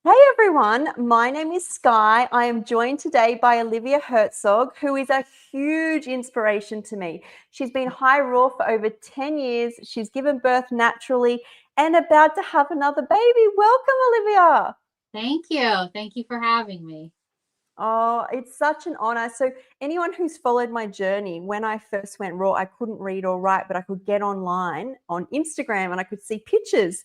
Hey everyone, my name is Skye. I am joined today by Olivia Hertzog, who is a huge inspiration to me. She's been high raw for over 10 years. She's given birth naturally and about to have another baby. Welcome, Olivia. Thank you. Thank you for having me. Oh, it's such an honor. So, anyone who's followed my journey, when I first went raw, I couldn't read or write, but I could get online on Instagram and I could see pictures.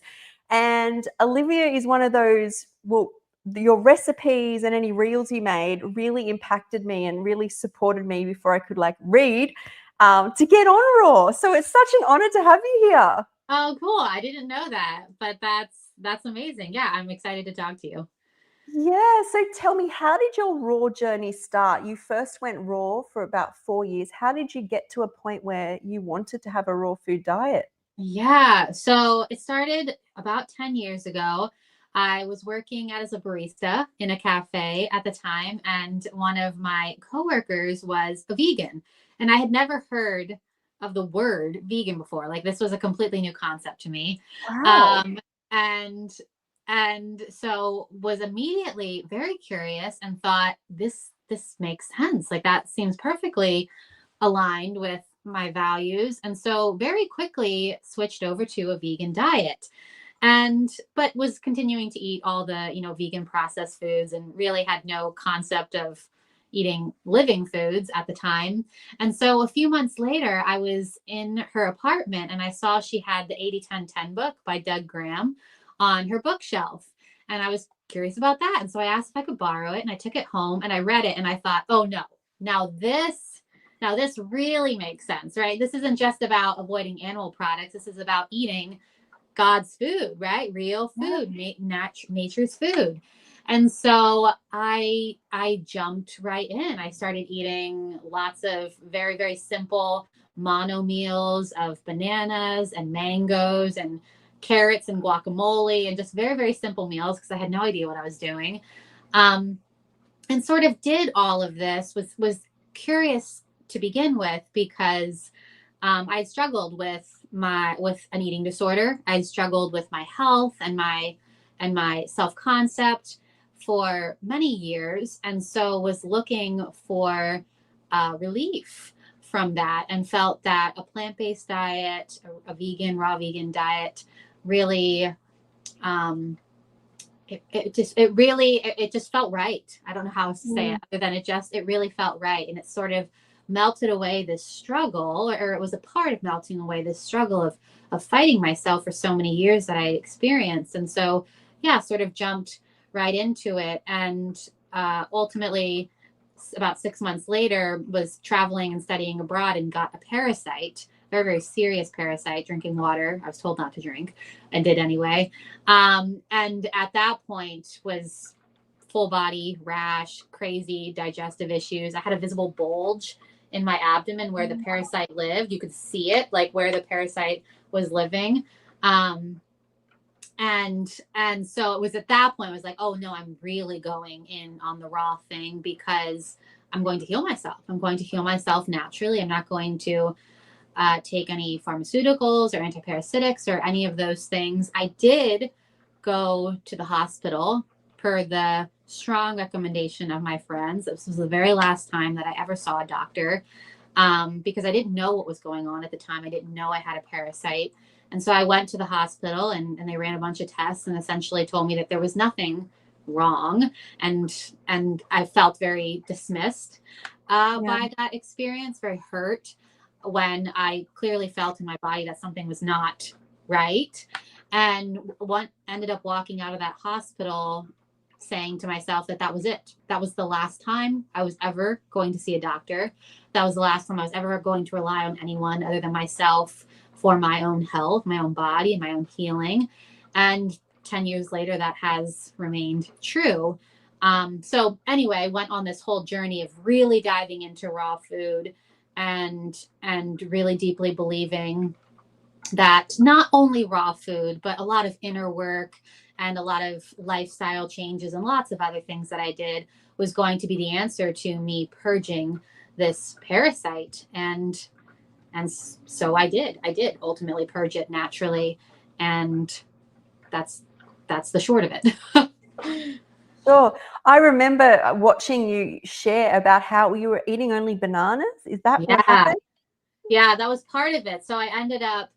And Olivia is one of those, well, your recipes and any reels you made really impacted me and really supported me before I could read to get on raw. So, it's such an honor to have you here. Oh, cool. I didn't know that, but that's amazing. Yeah, I'm excited to talk to you. Yeah, so tell me, how did your raw journey start? You first went raw for about 4 years. How did you get to a point where you wanted to have a raw food diet? Yeah, so it started about 10 years ago. I was working as a barista in a cafe at the time, and one of my coworkers was a vegan. And I had never heard of the word vegan before. Like this was a completely new concept to me. Wow. Um, and and so was immediately very curious and thought this makes sense. Like that seems perfectly aligned with my values. And so very quickly switched over to a vegan diet and but was continuing to eat all the vegan processed foods and really had no concept of eating living foods at the time. And so a few months later I was in her apartment and I saw she had the 80-10-10 book by Doug Graham on her bookshelf, and I was curious about that, and so I asked if I could borrow it, and I took it home and I read it and I thought, oh no, now this really makes sense, right? This isn't just about avoiding animal products. This is about eating God's food, right? Real Yeah. food, nature's food. And so I jumped right in. I started eating lots of very, very simple mono meals of bananas and mangoes and carrots and guacamole and just very, very simple meals because I had no idea what I was doing. Um, and sort of did all of this, was curious to begin with because I struggled with an eating disorder. I struggled with my health and my self concept for many years, and so was looking for relief from that, and felt that a plant based diet, a vegan, raw vegan diet, really um, it just felt right. I don't know how else to say Mm. it other than it really felt right, and it sort of melted away this struggle, or it was a part of melting away this struggle of fighting myself for so many years that I experienced. And so yeah, sort of jumped right into it, and ultimately about 6 months later was traveling and studying abroad and got a parasite, very, very serious parasite, drinking water I was told not to drink and did anyway. And at that point was full body rash, crazy digestive issues. I had a visible bulge in my abdomen where the parasite lived. You could see it, like where the parasite was living. Um, and so it was at that point I was like, oh no, I'm really going in on the raw thing because I'm going to heal myself. I'm going to heal myself naturally. I'm not going to take any pharmaceuticals or antiparasitics or any of those things. I did go to the hospital per the strong recommendation of my friends. This was the very last time that I ever saw a doctor, because I didn't know what was going on at the time. I didn't know I had a parasite. And so I went to the hospital, and they ran a bunch of tests and essentially told me that there was nothing wrong. And I felt very dismissed Yeah. by that experience, very hurt when I clearly felt in my body that something was not right. And one ended up walking out of that hospital saying to myself that that was it. That was the last time I was ever going to see a doctor. That was the last time I was ever going to rely on anyone other than myself for my own health, my own body, and my own healing. And 10 years later, that has remained true. So anyway, went on this whole journey of really diving into raw food, and really deeply believing that not only raw food, but a lot of inner work and a lot of lifestyle changes and lots of other things that I did was going to be the answer to me purging this parasite. And so I did ultimately purge it naturally, and that's that's the short of it. Sure. I remember watching you share about how you were eating only bananas. Is that what Yeah. happened? Yeah, that was part of it. So I ended up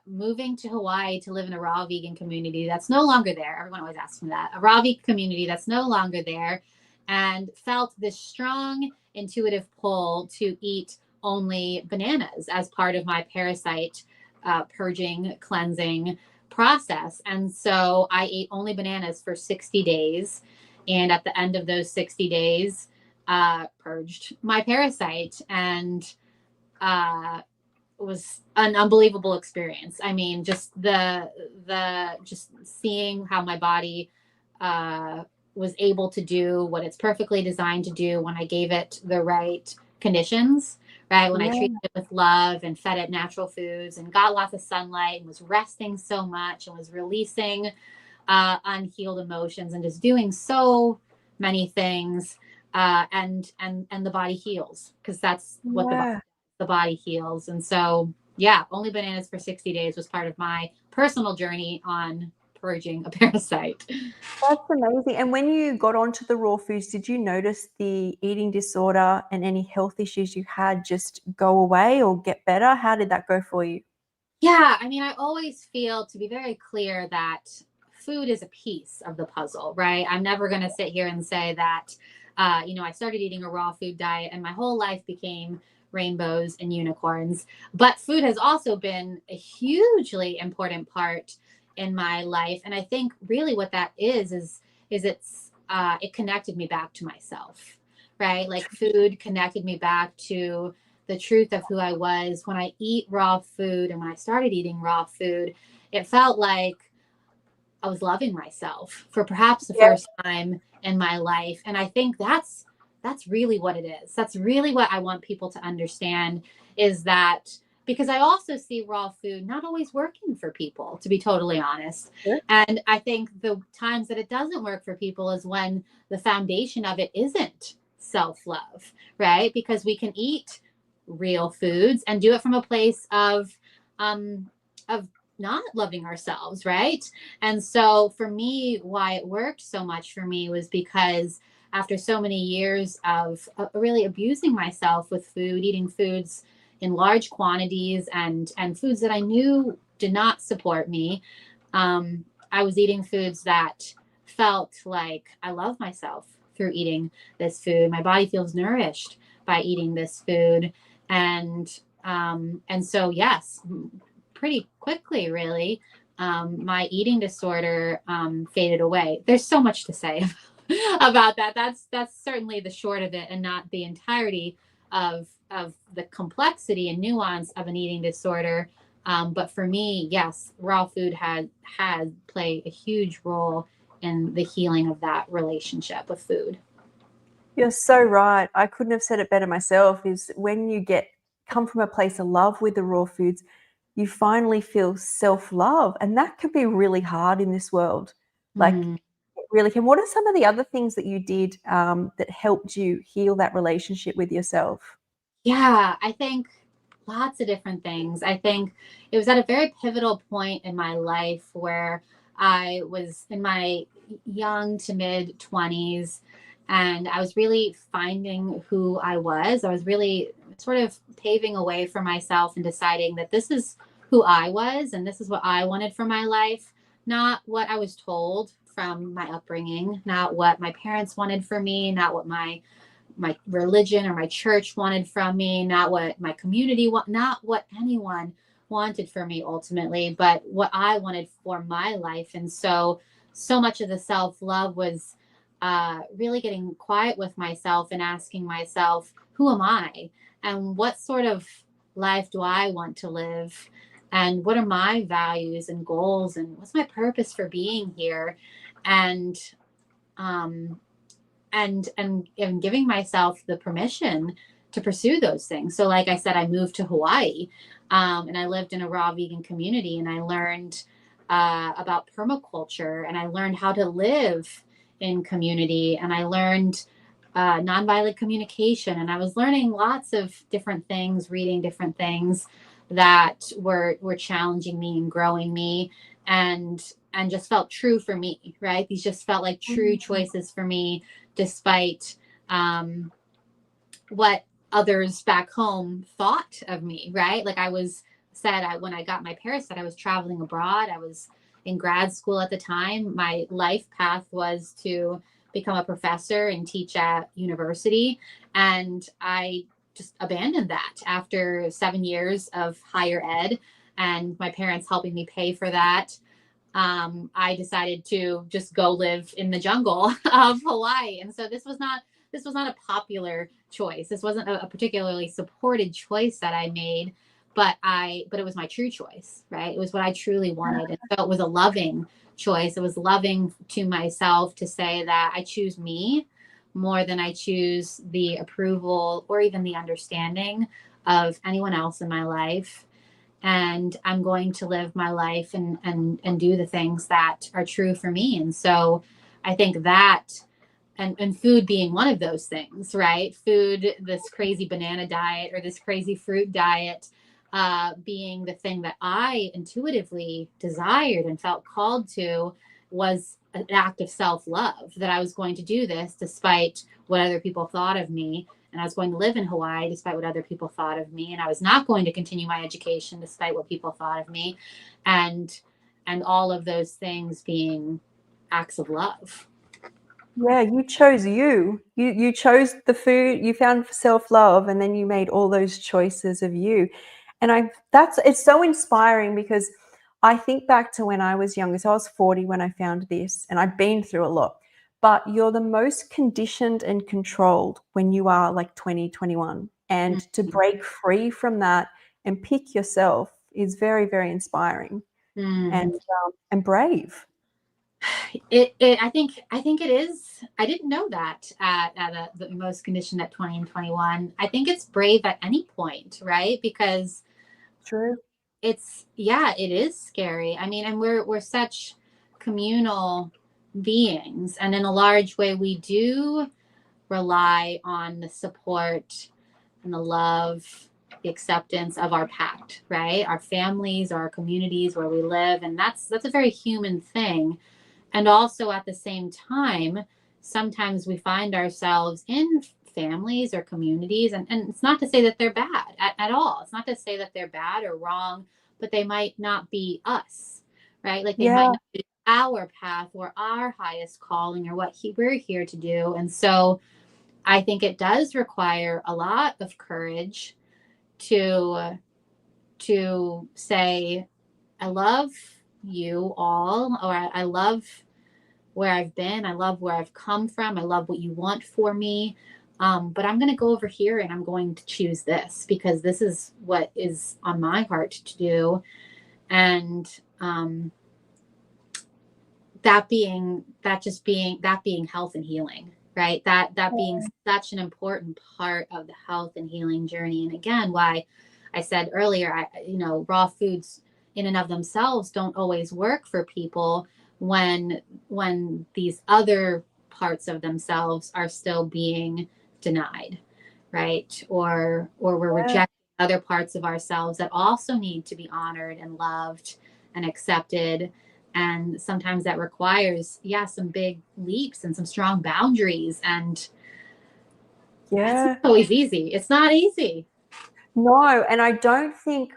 moving to Hawaii to live in a raw vegan community that's no longer there. Everyone always asks me that. A raw vegan community that's no longer there, and felt this strong intuitive pull to eat only bananas as part of my parasite purging, cleansing process. And so I ate only bananas for 60 days. And at the end of those 60 days, purged my parasite, and uh, was an unbelievable experience. I mean, just the just seeing how my body was able to do what it's perfectly designed to do when I gave it the right conditions, right? When I treated Yeah. it with love and fed it natural foods and got lots of sunlight and was resting so much and was releasing unhealed emotions and just doing so many things, and the body heals, because that's what Yeah. the body heals. And so, yeah, only bananas for 60 days was part of my personal journey on purging a parasite. That's amazing. And when you got onto the raw foods, did you notice the eating disorder and any health issues you had just go away or get better? How did that go for you? Yeah, I mean, I always feel, to be very clear, that food is a piece of the puzzle, right? I'm never going to sit here and say that, I started eating a raw food diet and my whole life became rainbows and unicorns. But food has also been a hugely important part in my life. And I think really what that is it connected me back to myself, right? Like food connected me back to the truth of who I was. When I eat raw food and when I started eating raw food, it felt like I was loving myself for perhaps the Yeah. first time in my life. And I think that's really what it is. That's really what I want people to understand, is that, because I also see raw food not always working for people, to be totally honest. Sure. And I think the times that it doesn't work for people is when the foundation of it isn't self-love, right? Because we can eat real foods and do it from a place of not loving ourselves, right? And so for me, why it worked so much for me was because after so many years of really abusing myself with food, eating foods in large quantities, and foods that I knew did not support me, I was eating foods that felt like I love myself through eating this food. My body feels nourished by eating this food, and so yes, pretty quickly, really, my eating disorder faded away. There's so much to say about that. That's certainly the short of it, and not the entirety of the complexity and nuance of an eating disorder. But for me, yes, raw food had played a huge role in the healing of that relationship with food. You're so right. I couldn't have said it better myself. Is when you come from a place of love with the raw foods, you finally feel self-love, and that can be really hard in this world. Like, Mm. it really can. What are some of the other things that you did that helped you heal that relationship with yourself? Yeah, I think lots of different things. I think it was at a very pivotal point in my life where I was in my young to mid 20s, and I was really finding who I was. I was really sort of paving a way for myself and deciding that this is who I was and this is what I wanted for my life, not what I was told from my upbringing, not what my parents wanted for me, not what my religion or my church wanted from me, not what my community not what anyone wanted for me ultimately, but what I wanted for my life. And so much of the self-love was really getting quiet with myself and asking myself, who am I, and what sort of life do I want to live, and what are my values and goals, and what's my purpose for being here. And um and giving myself the permission to pursue those things. So like I said, I moved to Hawaii, and I lived in a raw vegan community, and I learned about permaculture, and I learned how to live in community, and I learned nonviolent communication, and I was learning lots of different things, reading different things that were challenging me and growing me. And just felt true for me, right? These just felt like true choices for me, despite what others back home thought of me, right? Like when I got my parents said I was traveling abroad, I was in grad school at the time. My life path was to become a professor and teach at university. And I just abandoned that after 7 years of higher ed and my parents helping me pay for that. I decided to just go live in the jungle of Hawaii. And so this was not a popular choice. This wasn't a particularly supported choice that I made, but it was my true choice, right? It was what I truly wanted. And so it was a loving choice. It was loving to myself to say that I choose me more than I choose the approval or even the understanding of anyone else in my life. And I'm going to live my life and do the things that are true for me. And so I think that, and food being one of those things, right? Food, this crazy banana diet or this crazy fruit diet, being the thing that I intuitively desired and felt called to, was an act of self-love, that I was going to do this despite what other people thought of me. And I was going to live in Hawaii despite what other people thought of me. And I was not going to continue my education despite what people thought of me. And all of those things being acts of love. Yeah, you chose you. You chose the food, you found self-love, and then you made all those choices of you. And it's so inspiring because I think back to when I was younger. So I was 40 when I found this, and I've been through a lot. But you're the most conditioned and controlled when you are like 20, 21. And to break free from that and pick yourself is very, very inspiring Mm. and brave. I think it is. I didn't know that the most conditioned at 20 and 21. I think it's brave at any point, right? Because True. it is scary. I mean, and we're such communal beings, and in a large way we do rely on the support and the love, the acceptance of our pact, right? Our families, our communities where we live, and that's a very human thing. And also at the same time, sometimes we find ourselves in families or communities, and it's not to say that they're bad at all. It's not to say that they're bad or wrong, but they might not be us, right? Like they Yeah. might not be our path or our highest calling or what we're here to do. And so I think it does require a lot of courage to say, I love you all, or I love where I've been. I love where I've come from. I love what you want for me. But I'm going to go over here and I'm going to choose this because this is what is on my heart to do. And that being health and healing, right? That being such an important part of the health and healing journey. And again, why I said earlier, raw foods in and of themselves don't always work for people when these other parts of themselves are still being denied, right? Or we're Yeah. rejecting other parts of ourselves that also need to be honored and loved and accepted. And sometimes that requires, some big leaps and some strong boundaries. And it's Yeah. not always easy. It's not easy. No, and I don't think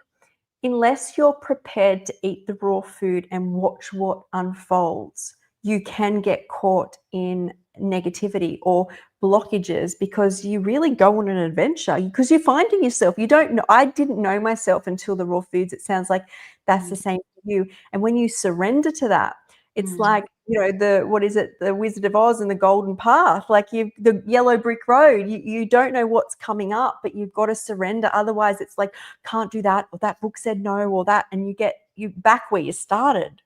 unless you're prepared to eat the raw food and watch what unfolds, you can get caught in negativity or blockages because you really go on an adventure because you're finding yourself. You don't know. I didn't know myself until the raw foods. It sounds like that's the same for you. And when you surrender to that, it's like, what is it? The Wizard of Oz and the Golden Path, like the yellow brick road. You don't know what's coming up, but you've got to surrender. Otherwise it's like, can't do that, or that book said no, or that, and you back where you started.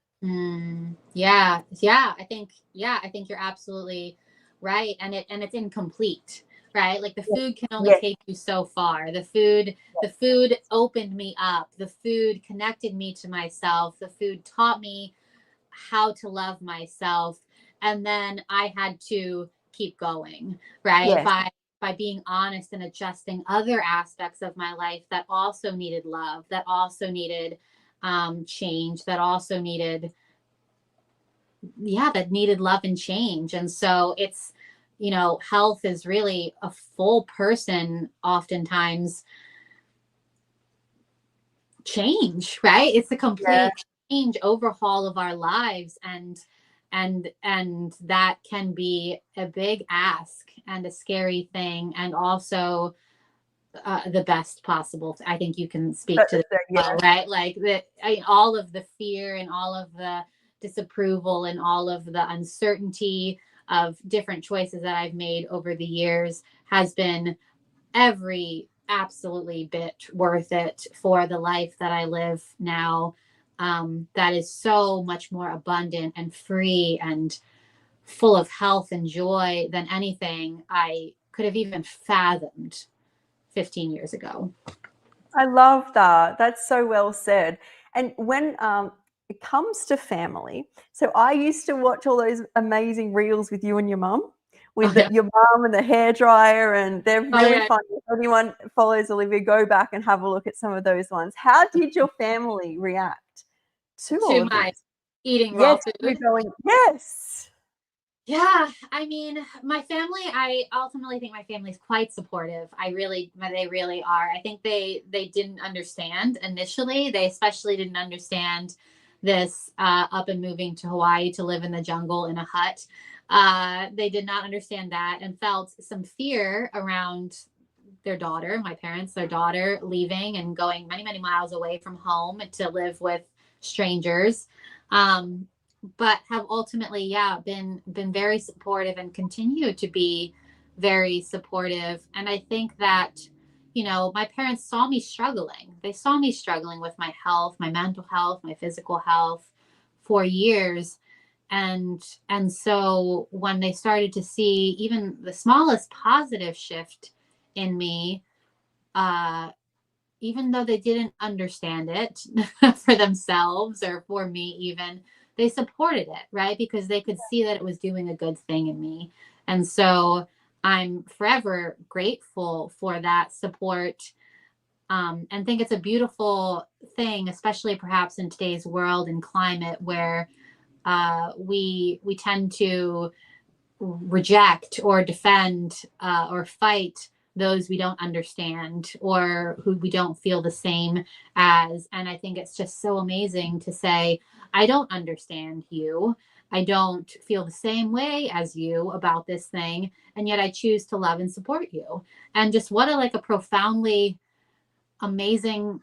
Yeah. I think you're absolutely right. And it's incomplete, right? Like the food can only Yes, take you so far. The food opened me up. The food connected me to myself. The food taught me how to love myself. And then I had to keep going, right? yes, By being honest and adjusting other aspects of my life that also needed love, that also needed change, that also needed yeah, that needed love and change. And so it's, health is really a full person, oftentimes change, right? It's a Yeah. complete change, overhaul of our lives. And that can be a big ask and a scary thing, and also the best possible. I think you can speak to this as Yeah. well, right? Like all of the fear and all of the disapproval and all of the uncertainty of different choices that I've made over the years has been every absolutely bit worth it for the life that I live now. That is so much more abundant and free and full of health and joy than anything I could have even fathomed 15 years ago. I love that. That's so well said. And when it comes to family, so I used to watch all those amazing reels with you and your mum, Oh, with yeah. your mum and the hairdryer, and they're Oh, really yeah. fun. If anyone follows Olivia, go back and have a look at some of those ones. How did your family react to all To of my this? eating raw Yes, you're food. going, yes. Yeah, I mean, my family, I ultimately think my family is quite supportive. They really are. I think they didn't understand initially. They especially didn't understand this up and moving to Hawaii to live in the jungle in a hut. They did not understand that and felt some fear around their daughter, my parents, their daughter leaving and going many, many miles away from home to live with strangers. Um, but have ultimately, yeah, been very supportive and continue to be very supportive. And I think that, my parents saw me struggling. They saw me struggling with my health, my mental health, my physical health for years. And so when they started to see even the smallest positive shift in me, uh even though they didn't understand it for themselves or for me, even, they supported it, right? Because they could see that it was doing a good thing in me. And so I'm forever grateful for that support, and think it's a beautiful thing, especially perhaps in today's world and climate where we tend to reject or defend or fight those we don't understand or who we don't feel the same as. And I think it's just so amazing to say, I don't understand you. I don't feel the same way as you about this thing. And yet I choose to love and support you. And just what a profoundly amazing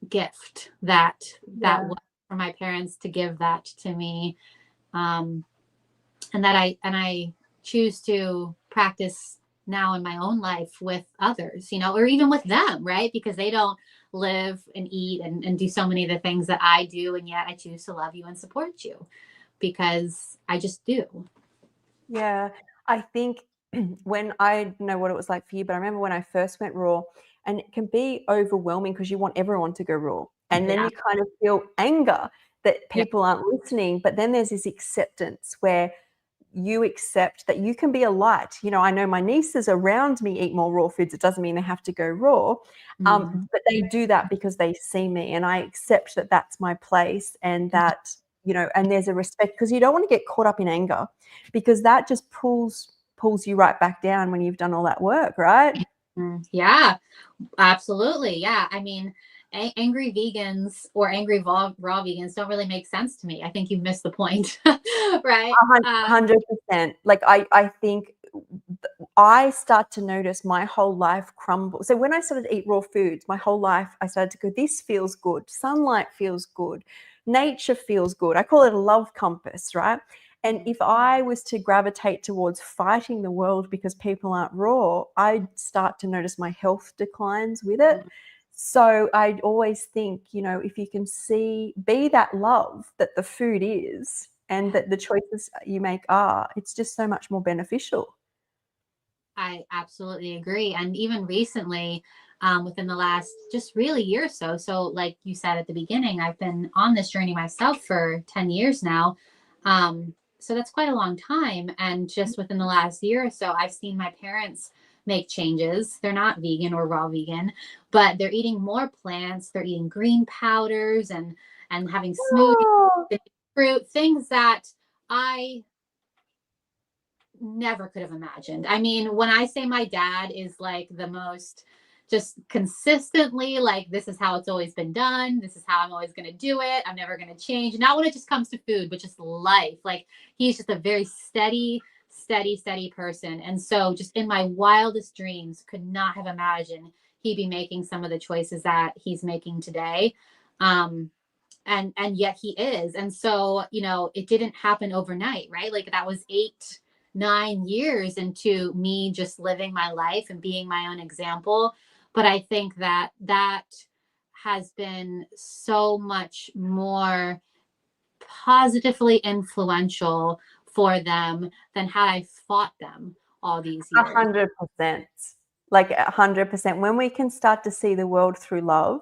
gift that Yeah. was for my parents to give that to me. Um, and I choose to practice now in my own life with others, or even with them, right? Because they don't live and eat and do so many of the things that I do, and yet I choose to love you and support you because I just do. Yeah, I think when I don't know what it was like for you, but I remember when I first went raw, and it can be overwhelming because you want everyone to go raw. And then Yeah. you kind of feel anger that Yeah. people aren't listening. But then there's this acceptance where you accept that you can be a light. I know my nieces around me eat more raw foods. It doesn't mean they have to go raw, Mm. but they do that because they see me, and I accept that that's my place, and that and there's a respect because you don't want to get caught up in anger because that just pulls you right back down when you've done all that work, right? Mm. Yeah. Absolutely. Yeah. I mean, angry vegans or angry raw vegans don't really make sense to me. I think you missed the point. Right. 100%. Like I think I start to notice my whole life crumble. So when I started to eat raw foods, my whole life I started to go, this feels good. Sunlight feels good. Nature feels good. I call it a love compass, right? And if I was to gravitate towards fighting the world because people aren't raw, I'd start to notice my health declines with it. So I'd always think, if you can be that love that the food is and that the choices you make are, it's just so much more beneficial. I absolutely agree. And even recently, within the last just really year or so, so like you said at the beginning, I've been on this journey myself for 10 years now. So that's quite a long time. And just within the last year or so, I've seen my parents make changes. They're not vegan or raw vegan, but they're eating more plants. They're eating green powders and having smoothies, Oh, and fruit, things that I never could have imagined. I mean, when I say my dad is like the most just consistently like, this is how it's always been done. This is how I'm always going to do it. I'm never going to change. Not when it just comes to food, but just life. Like he's just a very steady person. And so just in my wildest dreams, could not have imagined he'd be making some of the choices that he's making today. And yet he is. And so, you know, it didn't happen overnight, right? Like that was 8, 9 years into me just living my life and being my own example. But I think that that has been so much more positively influential for them than had I fought them all these years. 100%. Like 100%. When we can start to see the world through love,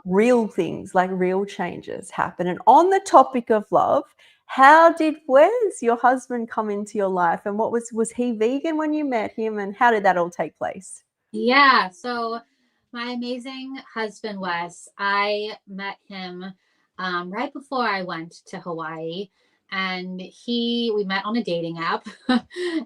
real things like real changes happen. And on the topic of love, how did Wes, your husband, come into your life? And what was he vegan when you met him? And how did that all take place? Yeah. So my amazing husband, Wes, I met him right before I went to Hawaii. And we met on a dating app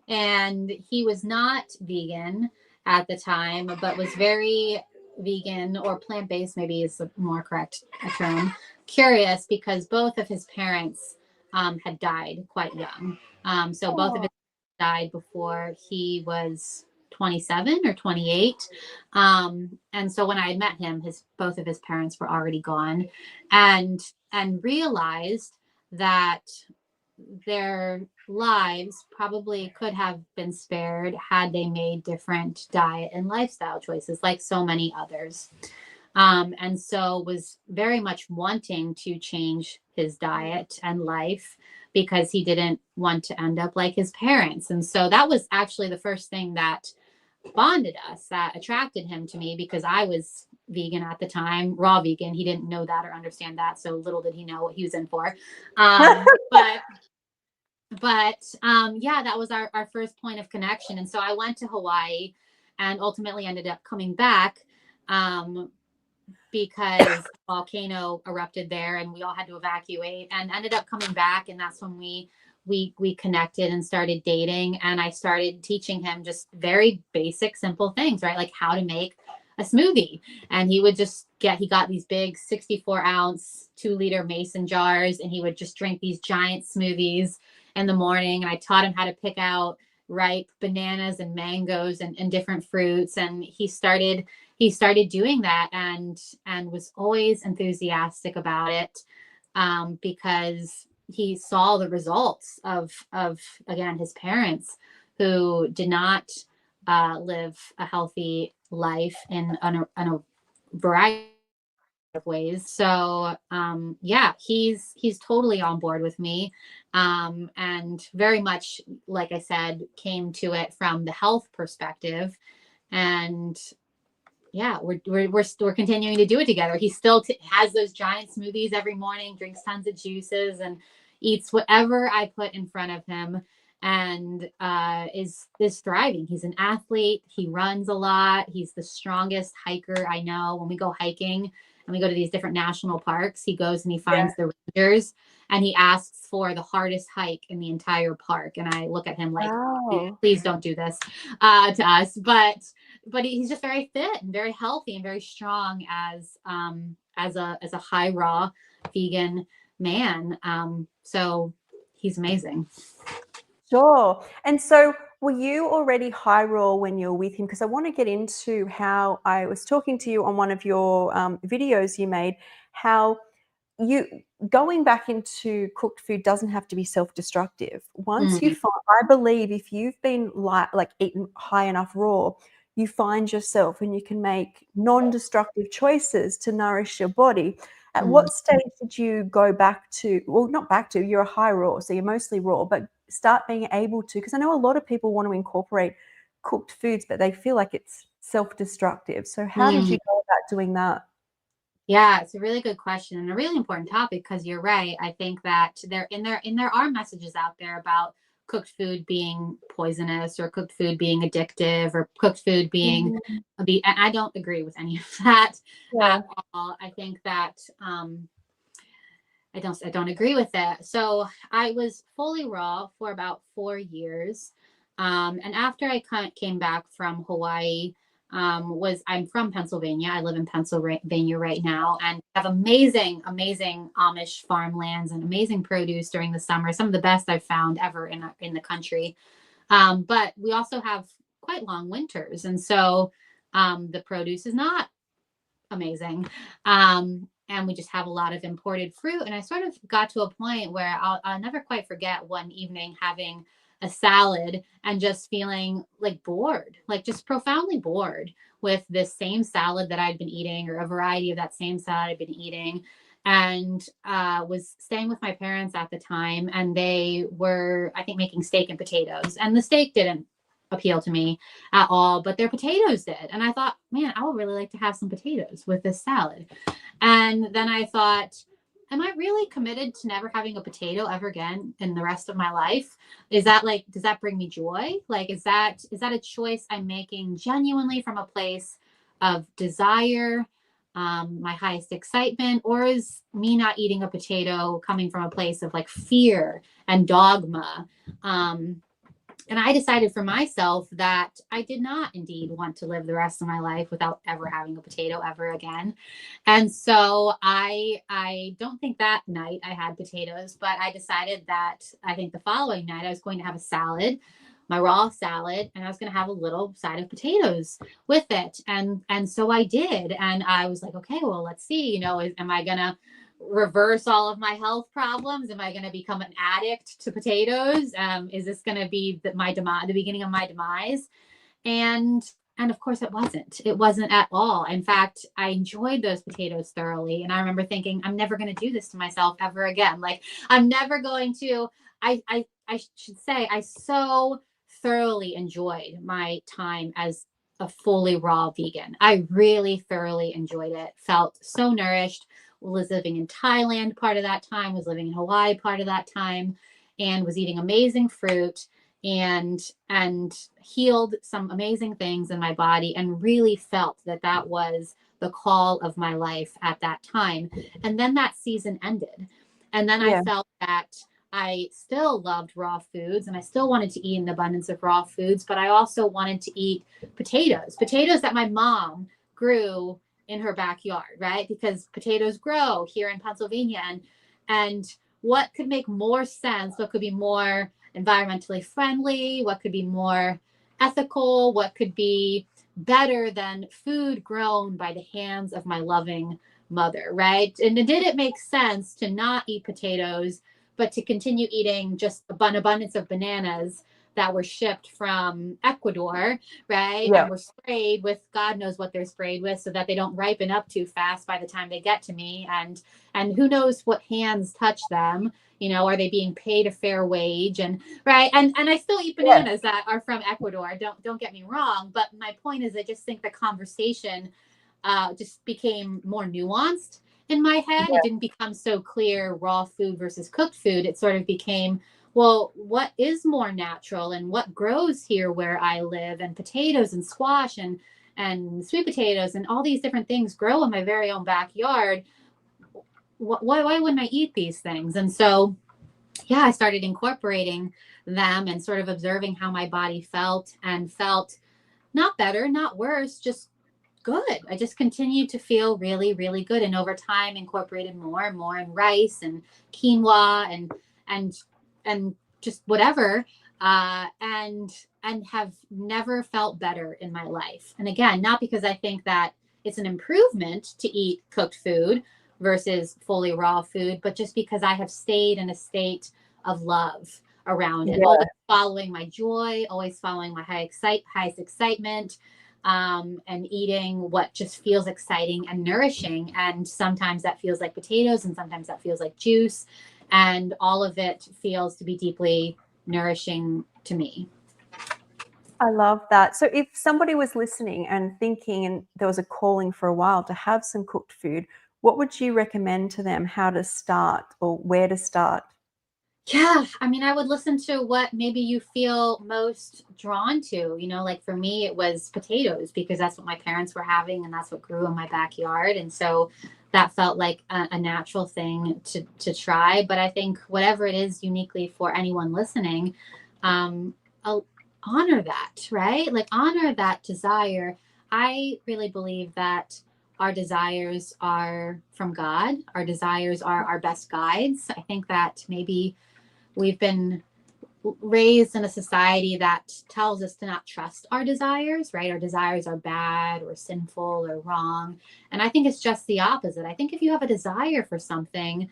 and he was not vegan at the time, but was very vegan or plant-based, maybe is the more correct term, curious because both of his parents had died quite young. So both of his died before he was 27 or 28. And so when I met him, both of his parents were already gone, and realized that their lives probably could have been spared had they made different diet and lifestyle choices, like so many others. And so was very much wanting to change his diet and life because he didn't want to end up like his parents. And so that was actually the first thing that bonded us, that attracted him to me, because I was vegan at the time, raw vegan. He didn't know that or understand that. So little did he know what he was in for. Yeah, that was our first point of connection. And so I went to Hawaii and ultimately ended up coming back because a volcano erupted there and we all had to evacuate, and ended up coming back. And that's when we connected and started dating. And I started teaching him just very basic, simple things, right? Like how to make a smoothie. And he got these big 64-ounce 2-liter mason jars, and he would just drink these giant smoothies in the morning. And I taught him how to pick out ripe bananas and mangoes and different fruits. And he started doing that and was always enthusiastic about it, because he saw the results of again, his parents who did not live a healthy life in a variety of ways. So yeah, he's totally on board with me, and very much, like I said, came to it from the health perspective. And yeah, we're continuing to do it together. He still has those giant smoothies every morning, drinks tons of juices, and eats whatever I put in front of him, and is thriving. He's an athlete. He runs a lot. He's the strongest hiker I know. When we go hiking and we go to these different national parks, he goes and he finds the rangers and he asks for the hardest hike in the entire park. And I look at him like, please don't do this to us. But he's just very fit and very healthy and very strong as a high raw vegan man. So he's amazing. Sure. And so were you already high raw when you were with him? Because I want to get into how I was talking to you on one of your videos you made, how you going back into cooked food doesn't have to be self-destructive. Once you find, I believe if you've been like eaten high enough raw, you find yourself and you can make non-destructive choices to nourish your body. At what stage did you go back to, well, not back to, you're a high raw, so you're mostly raw, but start being able to, because I know a lot of people want to incorporate cooked foods, but they feel like it's self-destructive. So how did you go about doing that? Yeah, it's a really good question and a really important topic, because you're right. I think that there are messages out there about cooked food being poisonous or cooked food being addictive or cooked food being and I don't agree with any of that at all. I think that I don't agree with it. So I was fully raw for about 4 years. And after I came back from Hawaii, I'm from Pennsylvania. I live in Pennsylvania right now and have amazing, amazing Amish farmlands and amazing produce during the summer. Some of the best I've found ever in the country. But we also have quite long winters. And so the produce is not amazing. And we just have a lot of imported fruit. And I sort of got to a point where I'll never quite forget one evening having a salad and just feeling like bored, like just profoundly bored with this same salad that I'd been eating, or a variety of that same salad I'd been eating. And was staying with my parents at the time, and they were, I think, making steak and potatoes. And the steak didn't appeal to me at all, but their potatoes did. And I thought, man, I would really like to have some potatoes with this salad. And then I thought, am I really committed to never having a potato ever again in the rest of my life? Is that like, does that bring me joy? Like, is that a choice I'm making genuinely from a place of desire, my highest excitement, or is me not eating a potato coming from a place of like fear and dogma? And I decided for myself that I did not indeed want to live the rest of my life without ever having a potato ever again. And so I don't think that night I had potatoes, but I decided that I think the following night I was going to have a salad, my raw salad, and I was going to have a little side of potatoes with it. And so I did. And I was like, okay, well, let's see, am I going to reverse all of my health problems? Am I going to become an addict to potatoes? Is this going to be the beginning of my demise? And and of course it wasn't. It wasn't at all. In fact, I enjoyed those potatoes thoroughly. And I remember thinking, I'm never going to do this to myself ever again. Like, I'm never going to. I should say I so thoroughly enjoyed my time as a fully raw vegan. I really thoroughly enjoyed it. Felt so nourished. Was living in Thailand part of that time, was living in Hawaii part of that time, and was eating amazing fruit and healed some amazing things in my body, and really felt that that was the call of my life at that time. And then that season ended. And then I Yeah. felt that I still loved raw foods and I still wanted to eat an abundance of raw foods, but I also wanted to eat potatoes that my mom grew in her backyard, right? Because potatoes grow here in Pennsylvania. And what could make more sense? What could be more environmentally friendly? What could be more ethical? What could be better than food grown by the hands of my loving mother, right? And did it make sense to not eat potatoes, but to continue eating just an abundance of bananas that were shipped from Ecuador, right? Yeah. And were sprayed with God knows what they're sprayed with so that they don't ripen up too fast by the time they get to me. And who knows what hands touch them. Are they being paid a fair wage? And right. And I still eat Yeah. bananas that are from Ecuador. Don't get me wrong. But my point is, I just think the conversation just became more nuanced in my head. It didn't become so clear raw food versus cooked food. It sort of became, well, what is more natural and what grows here where I live? And potatoes and squash and sweet potatoes and all these different things grow in my very own backyard. Why wouldn't I eat these things? And so, yeah, I started incorporating them and sort of observing how my body felt, and felt not better, not worse, just good. I just continued to feel really, really good. And over time incorporated more and more in rice and quinoa and and just whatever. And have never felt better in my life. And again, not because I think that it's an improvement to eat cooked food versus fully raw food, but just because I have stayed in a state of love around it, Yeah. always following my joy, always following my highest excitement, and eating what just feels exciting and nourishing. And sometimes that feels like potatoes, and sometimes that feels like juice. And all of it feels to be deeply nourishing to me. I love that. So if somebody was listening and thinking, and there was a calling for a while to have some cooked food, what would you recommend to them how to start or where to start? Yeah, I mean, I would listen to what maybe you feel most drawn to. Like for me, it was potatoes because that's what my parents were having and that's what grew in my backyard. And so that felt like a natural thing to try. But I think whatever it is uniquely for anyone listening, I'll honor that, right? Like honor that desire. I really believe that our desires are from God. Our desires are our best guides. I think that maybe we've been raised in a society that tells us to not trust our desires, right? Our desires are bad or sinful or wrong. And I think it's just the opposite. I think if you have a desire for something,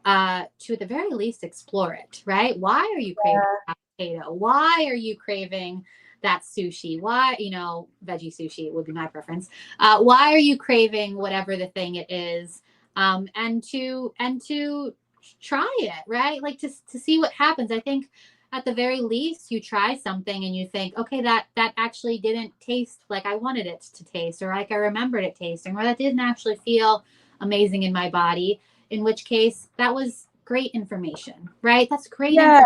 to at the very least explore it, right? Why are you craving that potato? Why are you craving that sushi? Why, veggie sushi would be my preference. Why are you craving whatever the thing it is? And to try it, right? Like to see what happens. I think at the very least you try something and you think, okay, that actually didn't taste like I wanted it to taste, or like I remembered it tasting, or that didn't actually feel amazing in my body, in which case that was great information, right? That's great Yeah. information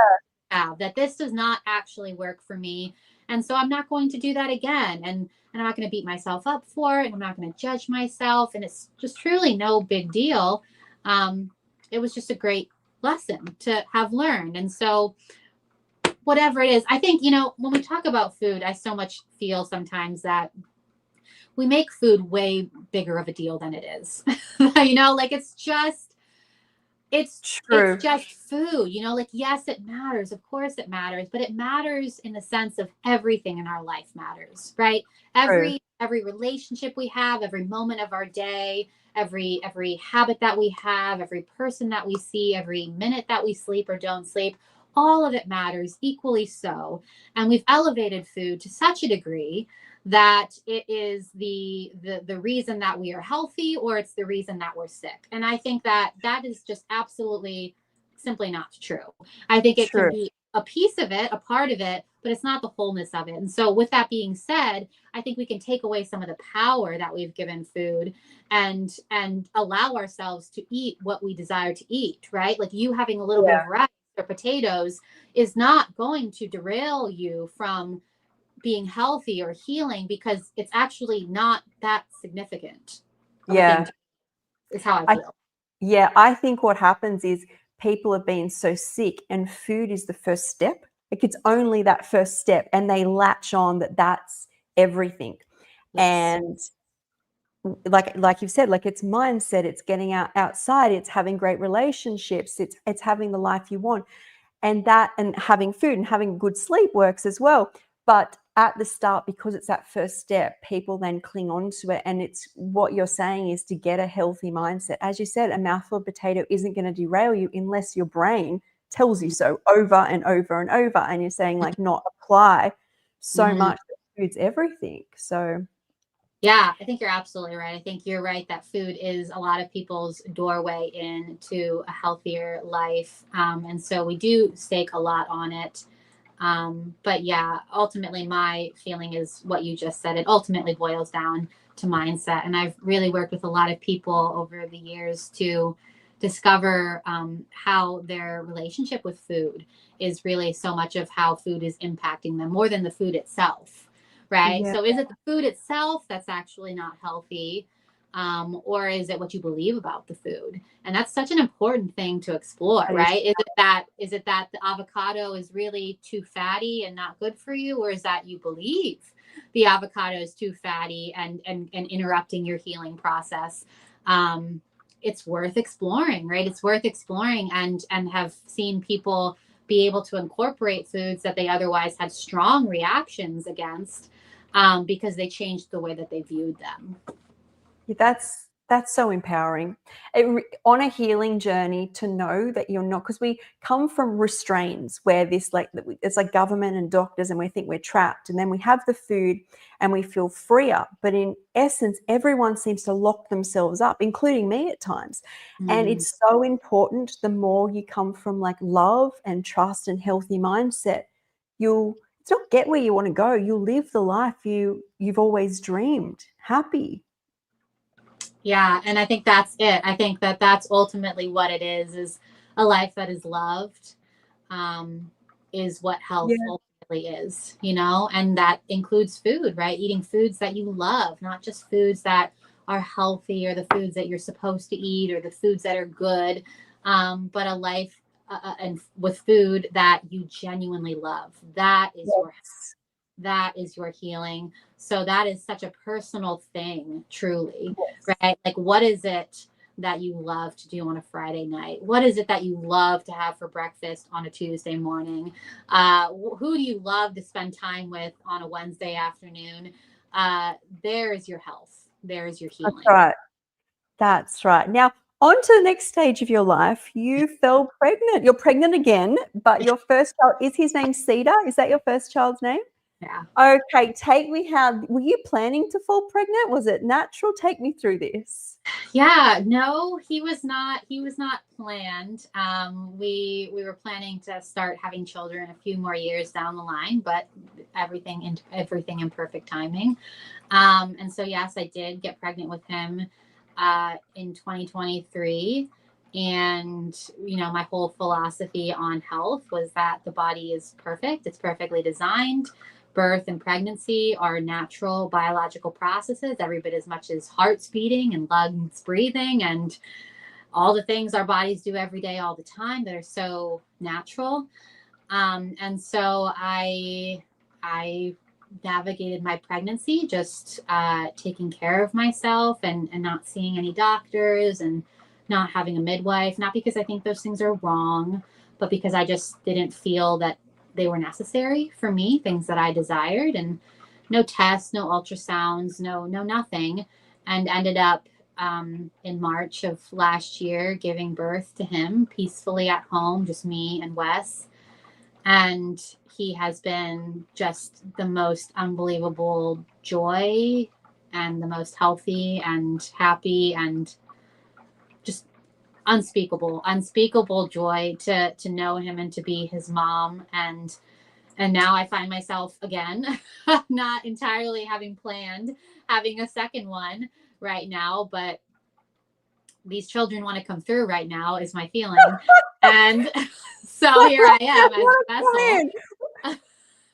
to have, that this does not actually work for me, and so I'm not going to do that again, and I'm not going to beat myself up for it, and I'm not going to judge myself, and it's just truly no big deal. It was just a great lesson to have learned. And so whatever it is, I think, when we talk about food, I so much feel sometimes that we make food way bigger of a deal than it is. Like it's True. just food, like, yes, it matters, of course it matters, but it matters in the sense of everything in our life matters, right? True. Every relationship we have, every moment of our day, every habit that we have, every person that we see, every minute that we sleep or don't sleep, all of it matters equally so. And we've elevated food to such a degree that it is the reason that we are healthy, or it's the reason that we're sick. And I think that is just absolutely simply not true. I think it can True. be a piece of it, a part of it, but it's not the wholeness of it. And so with that being said, I think we can take away some of the power that we've given food and allow ourselves to eat what we desire to eat, right? Like you having a little bit Yeah. of rice or potatoes is not going to derail you from being healthy or healing, because it's actually not that significant of a thing Yeah. to, is how I I feel. Yeah, I think what happens is people are being so sick, and food is the first step. Like it's only that first step, and they latch on that that's everything. Yes. And like you've said, like it's mindset, it's getting outside, it's having great relationships, it's having the life you want. And having food and having good sleep works as well. But at the start, because it's that first step, people then cling on to it. And it's what you're saying is to get a healthy mindset. As you said, a mouthful of potato isn't going to derail you unless your brain tells you so over and over and over. And you're saying like not apply so Mm-hmm. much that food's everything. So Yeah, I think you're absolutely right. I think you're right that food is a lot of people's doorway into a healthier life. And so we do stake a lot on it. But yeah, ultimately, my feeling is what you just said. It ultimately boils down to mindset. And I've really worked with a lot of people over the years to discover how their relationship with food is really so much of how food is impacting them more than the food itself, right? yeah, So is it the food itself that's actually not healthy? Or is it what you believe about the food? And that's such an important thing to explore, that is, right? Is it that the avocado is really too fatty and not good for you, or is that you believe the avocado is too fatty and interrupting your healing process? It's worth exploring, right? It's worth exploring, and have seen people be able to incorporate foods that they otherwise had strong reactions against, because they changed the way that they viewed them. yeah, that's so empowering. On a healing journey to know that you're not, because we come from restraints where this like it's like government and doctors, and we think we're trapped, and then we have the food and we feel freer. But in essence, everyone seems to lock themselves up, including me at times. And Mm. it's so important. The more you come from like love and trust and healthy mindset, you'll it's not get where you want to go. You'll live the life you've always dreamed, happy. Yeah, and I think that's it. I think that that's ultimately what it is a life that is loved, um, is what health Yeah. ultimately is, and that includes food, right? Eating foods that you love, not just foods that are healthy or the foods that you're supposed to eat or the foods that are good, but a life and with food that you genuinely love. Yes. That is your healing. So that is such a personal thing, truly, Yes. right? Like, what is it that you love to do on a Friday night? What is it that you love to have for breakfast on a Tuesday morning? Who do you love to spend time with on a Wednesday afternoon? There is your health. There is your That's healing. right. That's right. Now, on to the next stage of your life. You fell pregnant. You're pregnant again, but your first child, is his name Cedar? Is that your first child's name? Yeah. Okay, take me how were you planning to fall pregnant? Was it natural? Take me through this. Yeah, no, he was not planned. We were planning to start having children a few more years down the line, but everything in perfect timing. And so yes, I did get pregnant with him in 2023. And my whole philosophy on health was that the body is perfect. It's perfectly designed. Birth and pregnancy are natural biological processes, every bit as much as heart's beating and lungs breathing and all the things our bodies do every day, all the time, that are so natural. And so I navigated my pregnancy just taking care of myself and not seeing any doctors and not having a midwife, not because I think those things are wrong, but because I just didn't feel that they were necessary for me, things that I desired. And no tests, no ultrasounds, no nothing. And ended up in March of last year giving birth to him peacefully at home, just me and Wes. And he has been just the most unbelievable joy and the most healthy and happy and just unspeakable joy to know him and to be his mom. And now I find myself again not entirely having planned having a second one right now, but these children want to come through right now is my feeling. And so What here I am as a a vessel. plan.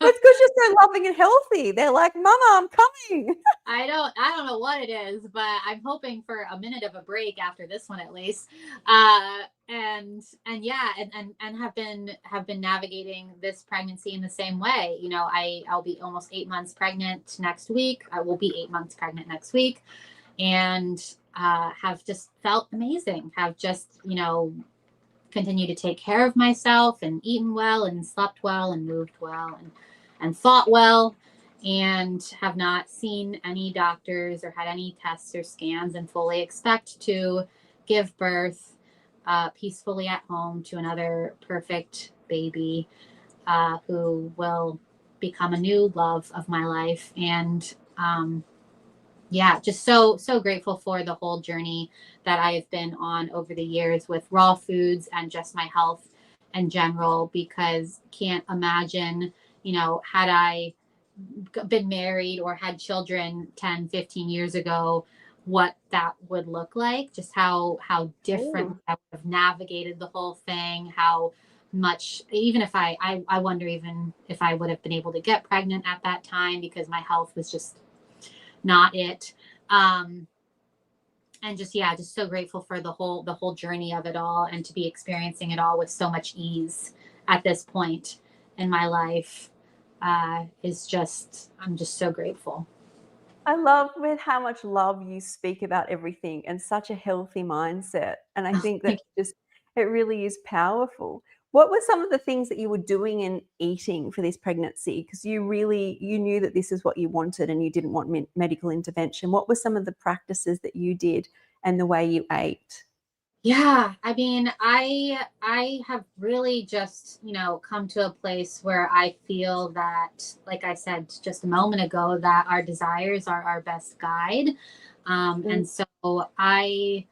That's because you're so loving and healthy. They're like, Mama, I'm coming. I don't know what it is, but I'm hoping for a minute of a break after this one at least. And yeah, and have been navigating this pregnancy in the same way. I'll be almost 8 months pregnant next week. I will be 8 months pregnant next week, and have just felt amazing. Have just continued to take care of myself and eaten well and slept well and moved well and thought well, and have not seen any doctors or had any tests or scans, and fully expect to give birth peacefully at home to another perfect baby who will become a new love of my life. And yeah, just so grateful for the whole journey that I have been on over the years with raw foods and just my health in general, because can't imagine, had I been married or had children 10, 15 years ago, what that would look like, just how different Ooh. I would have navigated the whole thing, how much, even if I wonder even if I would have been able to get pregnant at that time, because my health was just not it. Um, and just, yeah, just so grateful for the whole journey of it all, and to be experiencing it all with so much ease at this point in my life. I'm just so grateful. I love with how much love you speak about everything and such a healthy mindset. And I think that just it really is powerful. What were some of the things that you were doing and eating for this pregnancy? Because you knew that this is what you wanted and you didn't want medical intervention. What were some of the practices that you did and the way you ate? Yeah, I mean, I have really just, come to a place where I feel that, like I said just a moment ago, that our desires are our best guide. Mm. And so I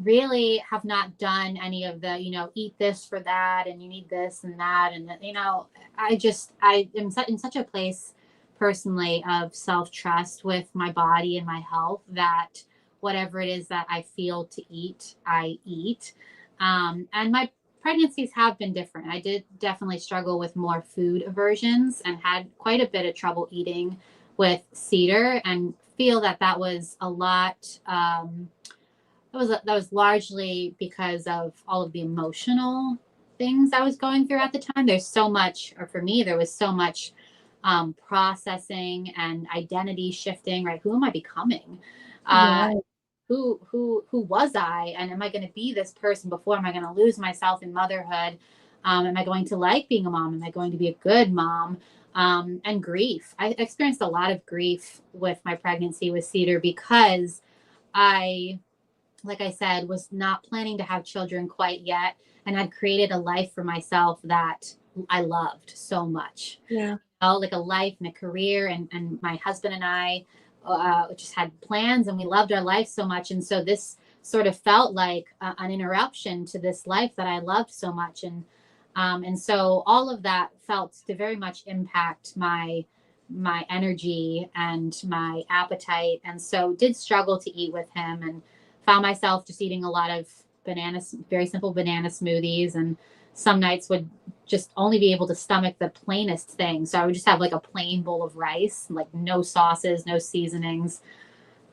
really have not done any of the, eat this for that and you need this and that. And, I am in such a place personally of self trust with my body and my health, that whatever it is that I feel to eat, I eat. And my pregnancies have been different. I did definitely struggle with more food aversions and had quite a bit of trouble eating with cedar, and feel that that was a lot. That was largely because of all of the emotional things I was going through at the time. There's so much, or for me, there was so much processing and identity shifting. Right? Who am I becoming? Yeah. Who was I, and am I going to be this person before? Am I going to lose myself in motherhood? Am I going to like being a mom? Am I going to be a good mom? And grief. I experienced a lot of grief with my pregnancy with Cedar because I, like I said, was not planning to have children quite yet, and had created a life for myself that I loved so much. Yeah. Like a life and a career, and my husband and I just had plans, and we loved our life so much. And so this sort of felt like an interruption to this life that I loved so much. And so all of that felt to very much impact my energy and my appetite. And so did struggle to eat with him, and found myself just eating a lot of bananas, very simple banana smoothies, and some nights would just only be able to stomach the plainest thing. So I would just have like a plain bowl of rice, like no sauces, no seasonings.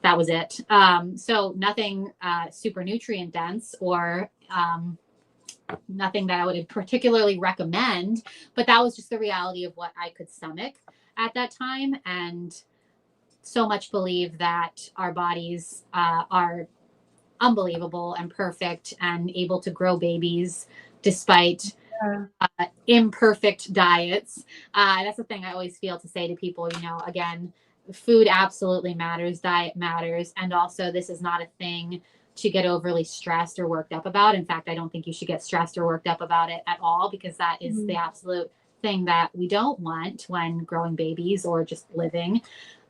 That was it. So nothing super nutrient dense, or nothing that I would particularly recommend, but that was just the reality of what I could stomach at that time. And so much believe that our bodies are unbelievable and perfect and able to grow babies despite imperfect diets. That's the thing I always feel to say to people, again, food absolutely matters, diet matters. And also, this is not a thing to get overly stressed or worked up about. In fact, I don't think you should get stressed or worked up about it at all, because that is the absolute thing that we don't want when growing babies or just living.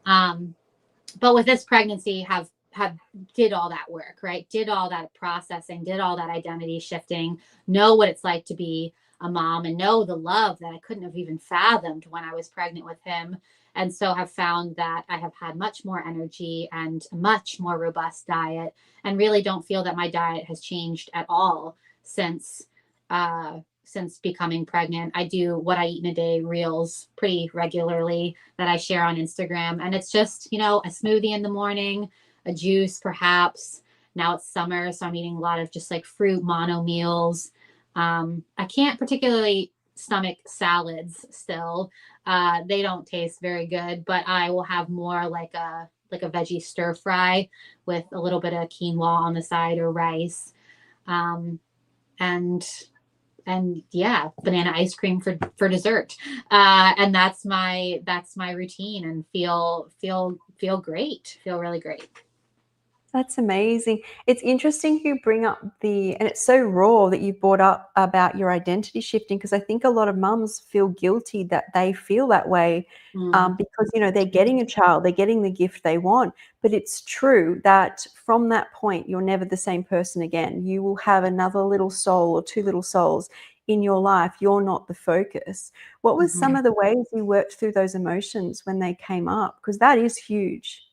But with this pregnancy, have did all that work, right? Did all that processing, did all that identity shifting, know what it's like to be a mom, and know the love that I couldn't have even fathomed when I was pregnant with him. And so have found that I have had much more energy and a much more robust diet, and really don't feel that my diet has changed at all since becoming pregnant. I do what I eat in a day reels pretty regularly that I share on Instagram. And it's just, a smoothie in the morning, a juice perhaps. Now it's summer, so I'm eating a lot of just like fruit mono meals. I can't particularly stomach salads still. They don't taste very good, but I will have more like a veggie stir fry with a little bit of quinoa on the side, or rice. And yeah, banana ice cream for dessert. And that's my routine, and feel great. Feel really great. That's amazing. It's interesting you bring up and it's so raw that you brought up about your identity shifting, because I think a lot of mums feel guilty that they feel that way because, they're getting a child, they're getting the gift they want. But it's true that from that point, you're never the same person again. You will have another little soul or two little souls in your life. You're not the focus. What was some of the ways you worked through those emotions when they came up? Because that is huge.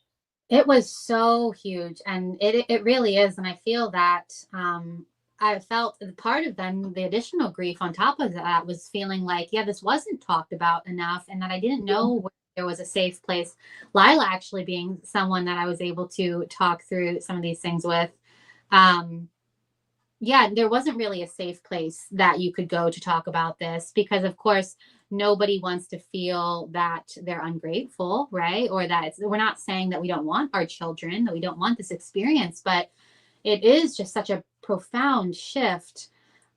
It was so huge, and it really is. And I feel that I felt part of then the additional grief on top of that was feeling like, yeah, this wasn't talked about enough, and that I didn't know where there was a safe place. Lila actually being someone that I was able to talk through some of these things with. Yeah, there wasn't really a safe place that you could go to talk about this, because of course nobody wants to feel that they're ungrateful, right? Or that we're not saying that we don't want our children, that we don't want this experience, but it is just such a profound shift.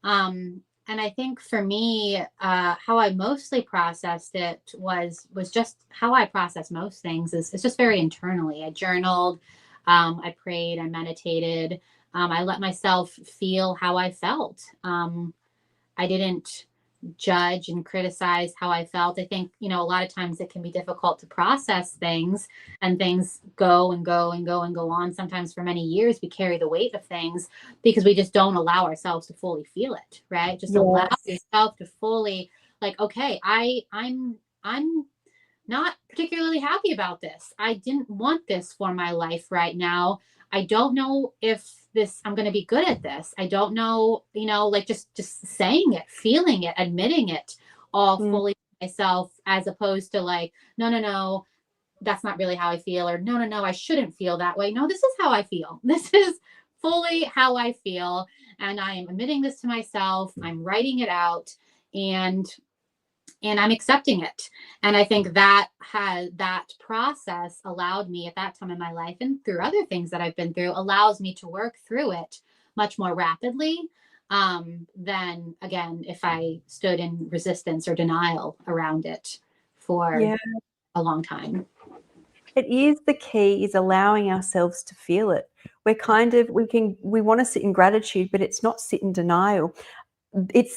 And I think for me, how I mostly processed it was just how I process most things is it's just very internally. I journaled, I prayed, I meditated. I let myself feel how I felt. I didn't judge and criticize how I felt. I think, a lot of times it can be difficult to process things, and things go and go and go and go on. Sometimes for many years, we carry the weight of things because we just don't allow ourselves to fully feel it, right? Just allow yourself to fully, like, okay, I'm not particularly happy about this. I didn't want this for my life right now. I don't know if I'm going to be good at this. I don't know, like just saying it, feeling it, admitting it all fully myself, as opposed to like, no, that's not really how I feel, or no, I shouldn't feel that way. No, this is how I feel. This is fully how I feel. And I am admitting this to myself. I'm writing it out, and I'm accepting it. And I think that process allowed me at that time in my life, and through other things that I've been through, allows me to work through it much more rapidly than, again, if I stood in resistance or denial around it for Yeah. a long time. It is, the key is allowing ourselves to feel it. We're kind of, we want to sit in gratitude, but it's not sit in denial. It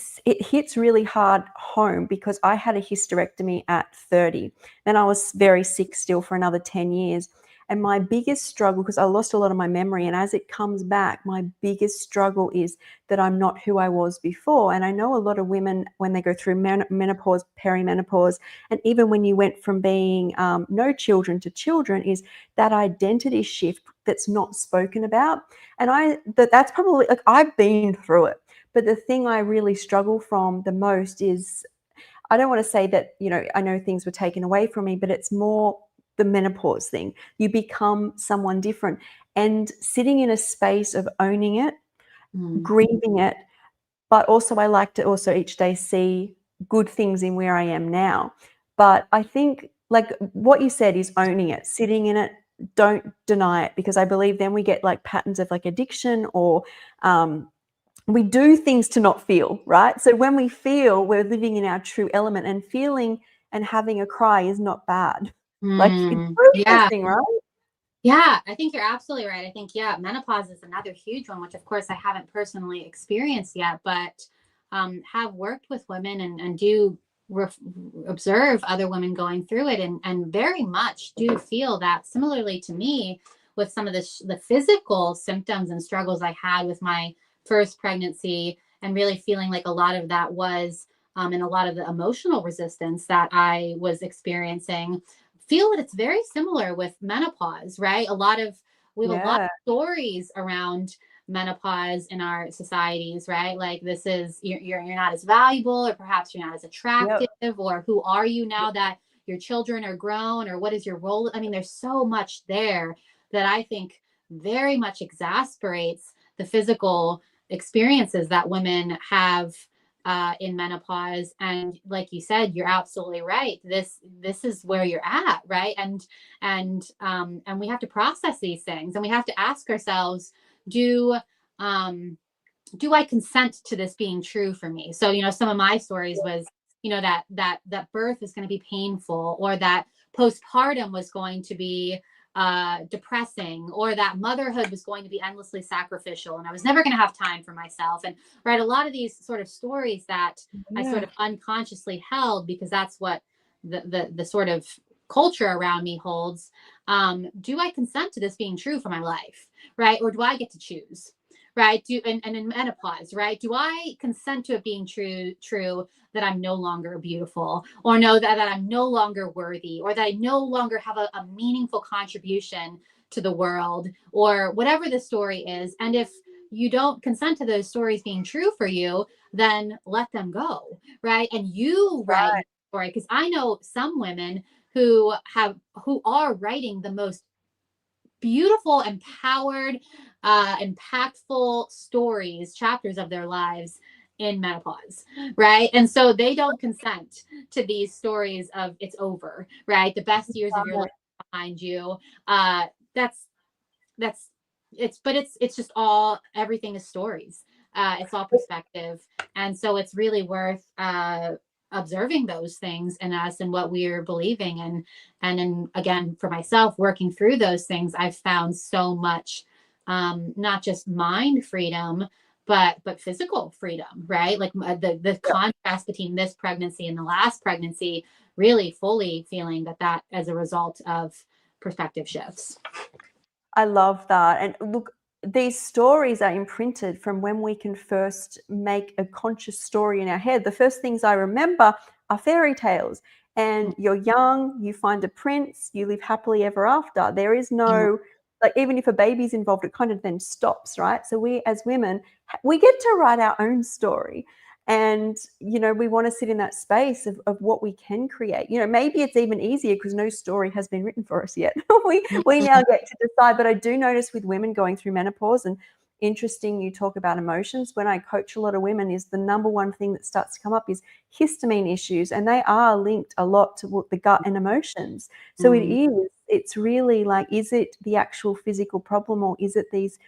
hits really hard home because I had a hysterectomy at 30. Then I was very sick still for another 10 years. And my biggest struggle, because I lost a lot of my memory, and as it comes back, my biggest struggle is that I'm not who I was before. And I know a lot of women, when they go through menopause, perimenopause, and even when you went from being no children to children, is that identity shift that's not spoken about. And that's probably, like, I've been through it. But the thing I really struggle from the most is, I don't want to say that, I know things were taken away from me, but it's more the menopause thing. You become someone different. And sitting in a space of owning it, grieving it, but also I like to also each day see good things in where I am now. But I think, like what you said, is owning it, sitting in it, don't deny it, because I believe then we get like patterns of like addiction, or we do things to not feel, right? So when we feel, we're living in our true element, and feeling and having a cry is not bad. Like, it's Yeah. processing, right? Yeah, I think you're absolutely right. I think, yeah, menopause is another huge one, which of course I haven't personally experienced yet, but have worked with women, and do ref- observe other women going through it, and very much do feel that similarly to me, with some of the physical symptoms and struggles I had with my first pregnancy, and really feeling like a lot of that was, and a lot of the emotional resistance that I was experiencing, feel that it's very similar with menopause, right? We have a lot Yeah. of stories around menopause in our societies, right? Like, this is, you're not as valuable, or perhaps you're not as attractive, Yep. or who are you now that your children are grown, or what is your role? I mean, there's so much there that I think very much exasperates the physical experiences that women have in menopause. And like you said, you're absolutely right. This is where you're at, right? And we have to process these things, and we have to ask ourselves, do um, do I consent to this being true for me? So, some of my stories was, that birth is going to be painful, or that postpartum was going to be depressing, or that motherhood was going to be endlessly sacrificial, and I was never going to have time for myself. And right, a lot of these sort of stories that I sort Yeah. of unconsciously held, because that's what the sort of culture around me holds. Do I consent to this being true for my life, right? Or do I get to choose? Right? And in menopause, right? Do I consent to it being true that I'm no longer beautiful, or know that I'm no longer worthy, or that I no longer have a meaningful contribution to the world, or whatever the story is? And if you don't consent to those stories being true for you, then let them go, right? And you write your Right. story, because I know some women who are writing the most beautiful, empowered, impactful stories, chapters of their lives in menopause, right? And so they don't consent to these stories of it's over, right? The best years of your life behind you. Uh, that's that's it's just all, everything is stories. It's all perspective, and so it's really worth observing those things in us and what we're believing. And again, for myself, working through those things, I've found so much, not just mind freedom, but physical freedom, right? Like, the contrast between this pregnancy and the last pregnancy, really fully feeling that as a result of perspective shifts. I love that. And look, these stories are imprinted from when we can first make a conscious story in our head. The first things I remember are fairy tales. And you're young, you find a prince, you live happily ever after. There is Yeah. no, like, even if a baby's involved, it kind of then stops, right? So we as women, we get to write our own story. And, we want to sit in that space of what we can create. Maybe it's even easier because no story has been written for us yet. we now get to decide. But I do notice with women going through menopause, and interesting you talk about emotions. When I coach a lot of women, is the number one thing that starts to come up is histamine issues, and they are linked a lot to the gut and emotions. So it's really like, is it the actual physical problem, or is it these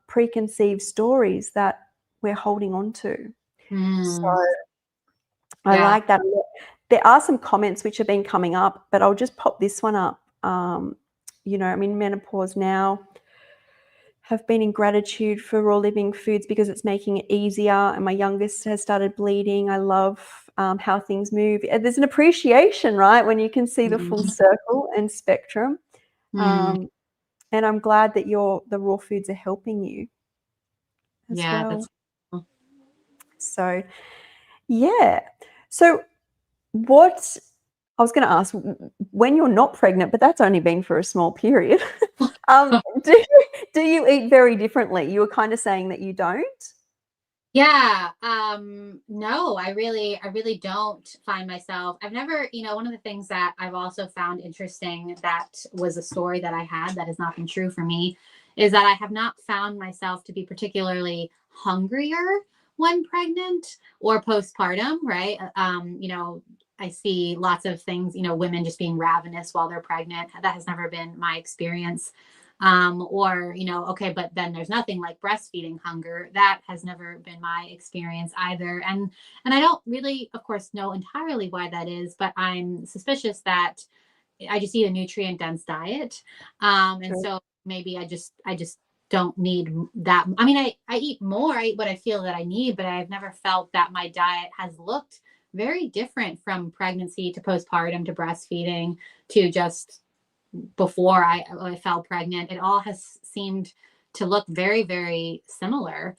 preconceived stories that we're holding on to? So I like that a lot. There are some comments which have been coming up, but I'll just pop this one up. I'm in menopause now, have been in gratitude for raw living foods because it's making it easier, and my youngest has started bleeding. I love how things move. There's an appreciation, right, when you can see the full circle and spectrum. And I'm glad that the raw foods are helping you as well. That's cool. So, yeah. So what I was going to ask, when you're not pregnant, but that's only been for a small period, do you eat very differently? You were kind of saying that you don't? Yeah. No, I really don't find myself. I've never, one of the things that I've also found interesting, that was a story that I had that has not been true for me, is that I have not found myself to be particularly hungrier when pregnant or postpartum, right? I see lots of things, women just being ravenous while they're pregnant. That has never been my experience. Okay, but then there's nothing like breastfeeding hunger. That has never been my experience either. And I don't really, of course, know entirely why that is, but I'm suspicious that I just eat a nutrient dense diet. And so maybe I just don't need that. I mean, I eat more, I eat what I feel that I need, but I've never felt that my diet has looked very different from pregnancy to postpartum to breastfeeding to just before I fell pregnant. It all has seemed to look very, very similar.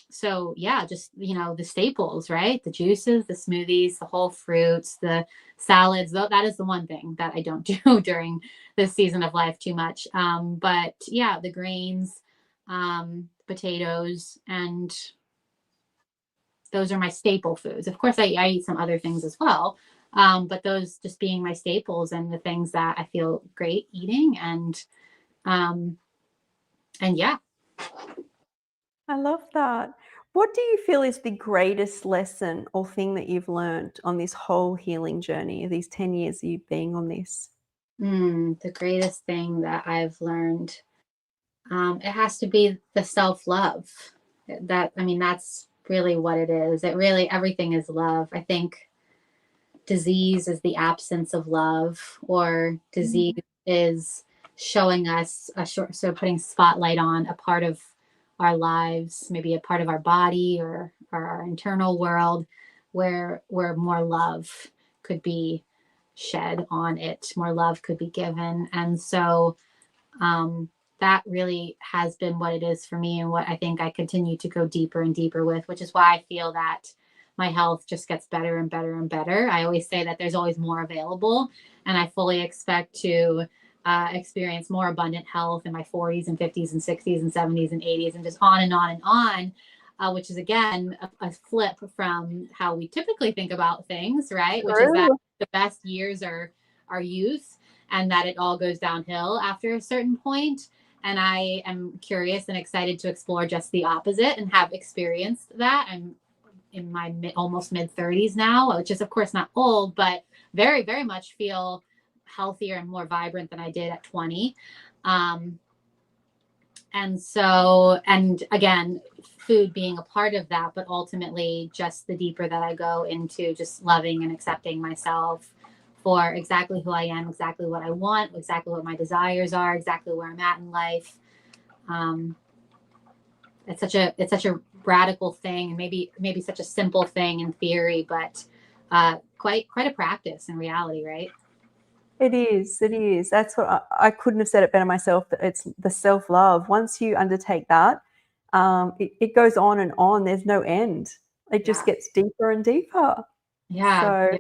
So yeah, just, the staples, right? The juices, the smoothies, the whole fruits, the salads. Though that is the one thing that I don't do during this season of life too much. But yeah, the grains, potatoes, and those are my staple foods. Of course, I eat some other things as well. But those just being my staples and the things that I feel great eating. And yeah. I love that. What do you feel is the greatest lesson or thing that you've learned on this whole healing journey, these 10 years of you being on this? The greatest thing that I've learned, it has to be the self-love. That's really what it is. It really, everything is love. I think disease is the absence of love, or disease is showing us so putting spotlight on a part of our lives, maybe a part of our body or our internal world, where more love could be shed on it, more love could be given. And so that really has been what it is for me, and what I think I continue to go deeper and deeper with, which is why I feel that my health just gets better and better and better. I always say that there's always more available, and I fully expect to experience more abundant health in my 40s and 50s and 60s and 70s and 80s, and just on and on and on. Which is again a flip from how we typically think about things, right? Which is that True. the best years are our youth, and that it all goes downhill after a certain point. And I am curious and excited to explore just the opposite and have experienced that. I'm in my almost mid 30s now, which is of course not old, but very, very much feel healthier and more vibrant than I did at 20. Um, and again, food being a part of that, but ultimately just the deeper that I go into just loving and accepting myself for exactly who I am, exactly what I want, exactly what my desires are, exactly where I'm at in life. Um, it's such a radical thing, and maybe such a simple thing in theory, but quite a practice in reality, right? It is. It is. That's what I couldn't have said it better myself. That it's the self-love. Once you undertake that, it goes on and on. There's no end. It just Yeah. gets deeper and deeper. Yeah. So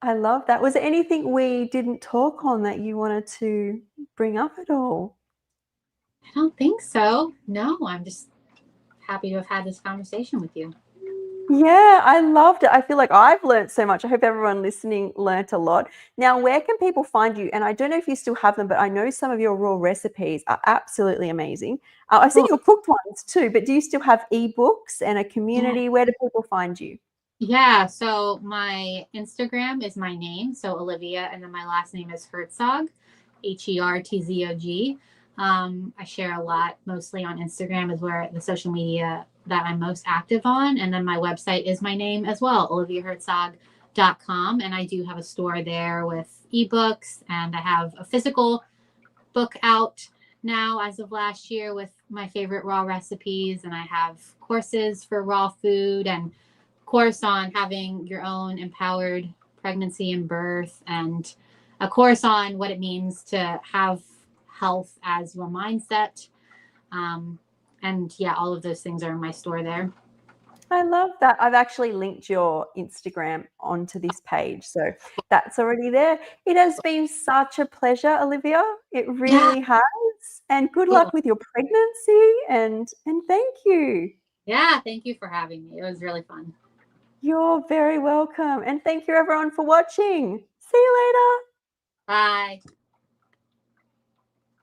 I love that. Was there anything we didn't talk on that you wanted to bring up at all? I don't think so. No, I'm just happy to have had this conversation with you. Yeah, I loved it. I feel like I've learned so much. I hope everyone listening learnt a lot. Now, where can people find you? And I don't know if you still have them, but I know some of your raw recipes are absolutely amazing. I've seen Cool. your cooked ones too, but do you still have ebooks and a Yeah. community? Where do people find you? Yeah, so my Instagram is my name, so Olivia, and then my last name is Hertzog, Hertzog. I share a lot, mostly on Instagram is where the social media that I'm most active on, and then my website is my name as well, oliviahertzog.com, and I do have a store there with ebooks, and I have a physical book out now as of last year with my favorite raw recipes, and I have courses for raw food and course on having your own empowered pregnancy and birth, and a course on what it means to have health as your mindset. And yeah, all of those things are in my store there. I love that. I've actually linked your Instagram onto this page. So that's already there. It has been such a pleasure, Olivia. It Yeah, really has. And good cool. luck with your pregnancy and thank you. Yeah, thank you for having me. It was really fun. You're very welcome. And thank you everyone for watching. See you later. Bye.